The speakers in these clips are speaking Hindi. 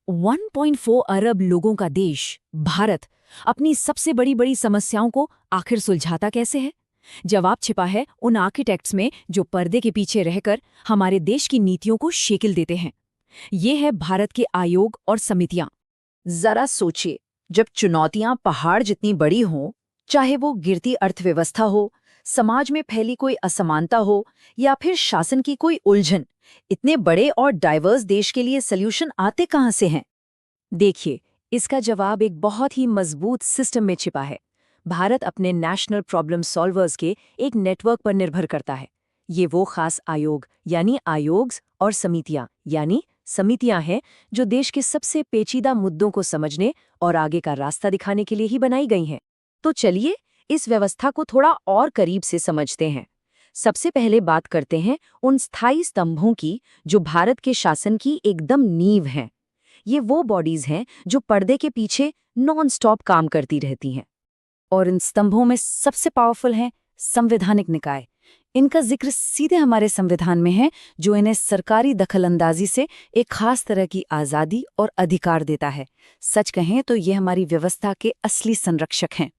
1.4 अरब लोगों का देश भारत अपनी सबसे बड़ी बड़ी समस्याओं को आखिर सुलझाता कैसे है? जवाब छिपा है उन आर्किटेक्ट्स में जो पर्दे के पीछे रहकर हमारे देश की नीतियों को शेकिल देते हैं। ये है भारत के आयोग और समितियां। जरा सोचिए, जब चुनौतियां पहाड़ जितनी बड़ी हों, चाहे वो गिरती अर्थव्यवस्था हो, समाज में फैली कोई असमानता हो या फिर शासन की कोई उलझन, इतने बड़े और डाइवर्स देश के लिए सल्यूशन आते कहाँ से हैं? देखिए, इसका जवाब एक बहुत ही मजबूत सिस्टम में छिपा है। भारत अपने नेशनल प्रॉब्लम सॉल्वर्स के एक नेटवर्क पर निर्भर करता है। ये वो खास आयोग यानी आयोग्स और समितियां हैं जो देश के सबसे पेचीदा मुद्दों को समझने और आगे का रास्ता दिखाने के लिए ही बनाई गई हैं। तो चलिए इस व्यवस्था को थोड़ा और करीब से समझते हैं। सबसे पहले बात करते हैं उन स्थायी स्तंभों की जो भारत के शासन की एकदम नींव हैं। ये वो बॉडीज हैं जो पर्दे के पीछे नॉन स्टॉप काम करती रहती हैं। और इन स्तंभों में सबसे पावरफुल हैं संवैधानिक निकाय। इनका जिक्र सीधे हमारे संविधान में है, जो इन्हें सरकारी दखलंदाजी से एक खास तरह की आज़ादी और अधिकार देता है। सच कहें तो ये हमारी व्यवस्था के असली संरक्षक हैं।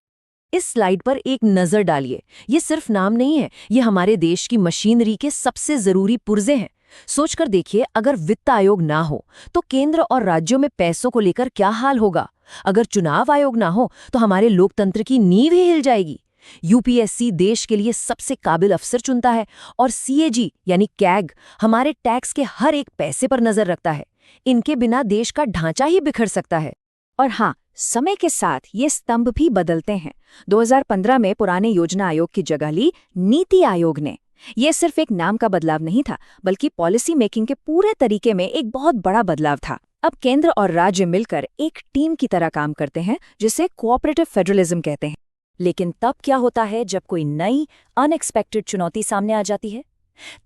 इस स्लाइड पर एक नज़र डालिए। ये सिर्फ नाम नहीं है, ये हमारे देश की मशीनरी के सबसे ज़रूरी पुर्जे हैं। सोचकर देखिए, अगर वित्त आयोग ना हो तो केंद्र और राज्यों में पैसों को लेकर क्या हाल होगा। अगर चुनाव आयोग ना हो तो हमारे लोकतंत्र की नींव ही हिल जाएगी। यूपीएससी देश के लिए सबसे काबिल अफसर चुनता है और सीएजी यानी कैग हमारे टैक्स के हर एक पैसे पर नजर रखता है। इनके बिना देश का ढांचा ही बिखर सकता है। और हाँ, समय के साथ ये स्तंभ भी बदलते हैं। 2015 में पुराने योजना आयोग की जगह ली नीति आयोग ने। यह सिर्फ एक नाम का बदलाव नहीं था, बल्कि पॉलिसी मेकिंग के पूरे तरीके में एक बहुत बड़ा बदलाव था। अब केंद्र और राज्य मिलकर एक टीम की तरह काम करते हैं, जिसे कोऑपरेटिव फेडरलिज्म कहते हैं। लेकिन तब क्या होता है जब कोई नई अनएक्सपेक्टेड चुनौती सामने आ जाती है?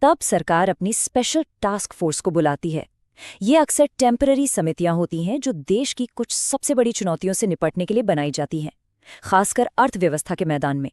तब सरकार अपनी स्पेशल टास्क फोर्स को बुलाती है। ये अक्सर टेम्पररी समितियां होती हैं जो देश की कुछ सबसे बड़ी चुनौतियों से निपटने के लिए बनाई जाती हैं, खासकर अर्थव्यवस्था के मैदान में।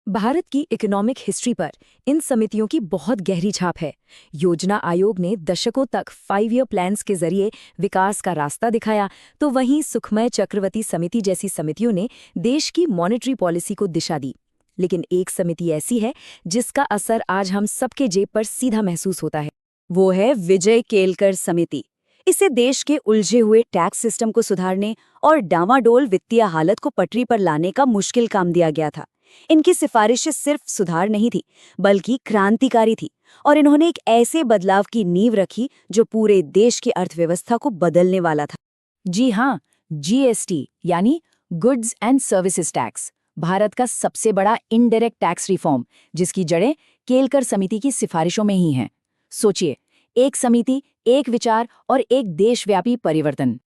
भारत की इकोनॉमिक हिस्ट्री पर इन समितियों की बहुत गहरी छाप है। योजना आयोग ने दशकों तक 5 ईयर प्लान्स के जरिए विकास का रास्ता दिखाया, तो वहीं सुखमय चक्रवर्ती समिति जैसी समितियों ने देश की मॉनेटरी पॉलिसी को दिशा दी। लेकिन एक समिति ऐसी है जिसका असर आज हम सबके जेब पर सीधा महसूस होता है। वो है विजय केलकर समिति। इसे देश के उलझे हुए टैक्स सिस्टम को सुधारने और डामाडोल वित्तीय हालत को पटरी पर लाने का मुश्किल काम दिया गया था। इनकी सिफारिशें सिर्फ सुधार नहीं थी, बल्कि क्रांतिकारी थी, और इन्होंने एक ऐसे बदलाव की नींव रखी जो पूरे देश की अर्थव्यवस्था को बदलने वाला था। जी हाँ, जीएसटी यानी goods and services tax, Bharat का सबसे बड़ा इनडायरेक्ट टैक्स रिफॉर्म, जिसकी जड़ें केलकर समिति की सिफारिशों में ही हैं। सोचिए, एक समिति, एक विचार और एक देशव्यापी परिवर्तन।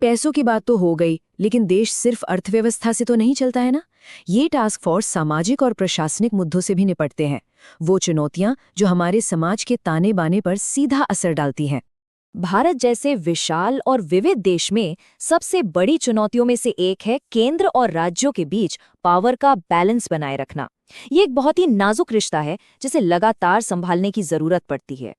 पैसों की बात तो हो गई, लेकिन देश सिर्फ अर्थव्यवस्था से तो नहीं चलता है ना। ये टास्क फोर्स सामाजिक और प्रशासनिक मुद्दों से भी निपटते हैं, वो चुनौतियां जो हमारे समाज के ताने बाने पर सीधा असर डालती हैं। भारत जैसे विशाल और विविध देश में सबसे बड़ी चुनौतियों में से एक है केंद्र और राज्यों के बीच पावर का बैलेंस बनाए रखना। ये एक बहुत ही नाजुक रिश्ता है जिसे लगातार संभालने की जरूरत पड़ती है।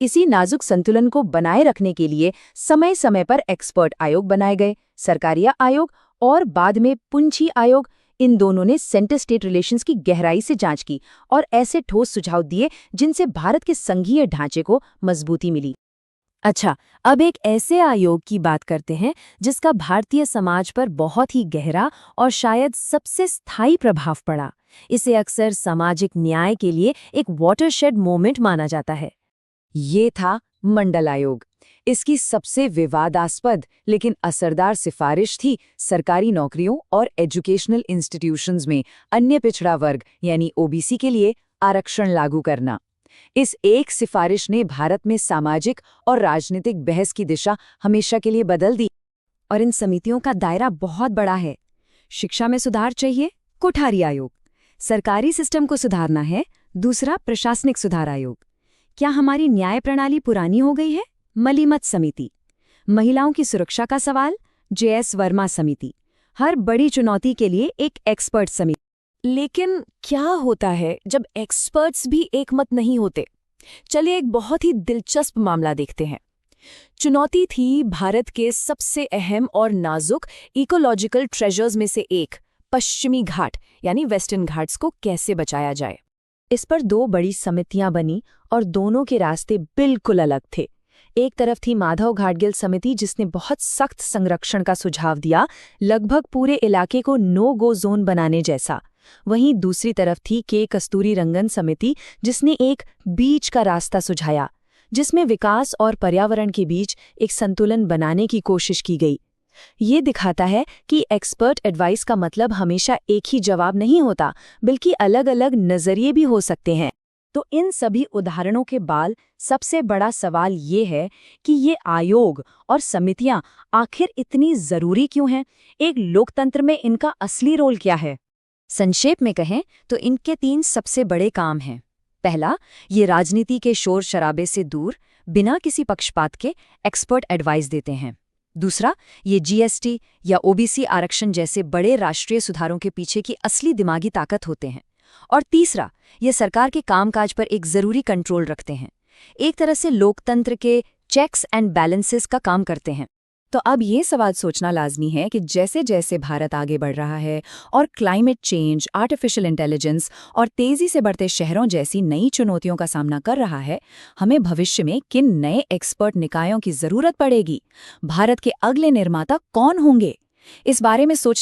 इसी नाजुक संतुलन को बनाए रखने के लिए समय समय पर एक्सपर्ट आयोग बनाए गए। सरकारिया आयोग और बाद में पुंछी आयोग, इन दोनों ने सेंटर स्टेट रिलेशंस की गहराई से जांच की और ऐसे ठोस सुझाव दिए जिनसे भारत के संघीय ढांचे को मजबूती मिली। अच्छा, अब एक ऐसे आयोग की बात करते हैं जिसका भारतीय समाज पर बहुत ही गहरा और शायद सबसे स्थायी प्रभाव पड़ा। इसे अक्सर सामाजिक न्याय के लिए एक वाटरशेड मोमेंट माना जाता है। ये था मंडल आयोग। इसकी सबसे विवादास्पद लेकिन असरदार सिफारिश थी सरकारी नौकरियों और एजुकेशनल इंस्टीट्यूशंस में अन्य पिछड़ा वर्ग यानी ओबीसी के लिए आरक्षण लागू करना। इस एक सिफारिश ने भारत में सामाजिक और राजनीतिक बहस की दिशा हमेशा के लिए बदल दी। और इन समितियों का दायरा बहुत बड़ा है। शिक्षा में सुधार चाहिए, कोठारी आयोग। सरकारी सिस्टम को सुधारना है, दूसरा प्रशासनिक सुधार आयोग। क्या हमारी न्याय प्रणाली पुरानी हो गई है, मलीमत समिति। महिलाओं की सुरक्षा का सवाल, जेएस वर्मा समिति। हर बड़ी चुनौती के लिए एक एक्सपर्ट समिति। लेकिन क्या होता है जब एक्सपर्ट्स भी एकमत नहीं होते? चलिए एक बहुत ही दिलचस्प मामला देखते हैं। चुनौती थी भारत के सबसे अहम और नाजुक इकोलॉजिकल ट्रेजर्स में से एक, पश्चिमी घाट यानी वेस्टर्न घाट्स को कैसे बचाया जाए। इस पर 2 बड़ी समितियां बनी और दोनों के रास्ते बिल्कुल अलग थे। एक तरफ थी माधव घाटगिल समिति, जिसने बहुत सख्त संरक्षण का सुझाव दिया, लगभग पूरे इलाके को नो गो जोन बनाने जैसा। वहीं दूसरी तरफ थी के कस्तूरी रंगन समिति, जिसने एक बीच का रास्ता सुझाया, जिसमें विकास और पर्यावरण के बीच एक संतुलन बनाने की कोशिश की गई। ये दिखाता है कि एक्सपर्ट एडवाइस का मतलब हमेशा एक ही जवाब नहीं होता, बल्कि अलग-अलग नजरिए भी हो सकते हैं। तो इन सभी उदाहरणों के बाद सबसे बड़ा सवाल ये है कि ये आयोग और समितियां आखिर इतनी जरूरी क्यों हैं? एक लोकतंत्र में इनका असली रोल क्या है? संक्षेप में कहें तो इनके 3 सबसे बड़े काम हैं। पहला, ये राजनीति के शोर शराबे से दूर, बिना किसी पक्षपात के एक्सपर्ट एडवाइस देते हैं। दूसरा, ये जीएसटी या ओबीसी आरक्षण जैसे बड़े राष्ट्रीय सुधारों के पीछे की असली दिमागी ताकत होते हैं। और तीसरा, ये सरकार के कामकाज पर एक जरूरी कंट्रोल रखते हैं, एक तरह से लोकतंत्र के चेक्स एंड बैलेंसेस का काम करते हैं। तो अब ये सवाल सोचना लाजमी है कि जैसे जैसे भारत आगे बढ़ रहा है और क्लाइमेट चेंज, आर्टिफिशियल इंटेलिजेंस और तेजी से बढ़ते शहरों जैसी नई चुनौतियों का सामना कर रहा है, हमें भविष्य में किन नए एक्सपर्ट निकायों की जरूरत पड़ेगी? भारत के अगले निर्माता कौन होंगे? इस बारे में सोच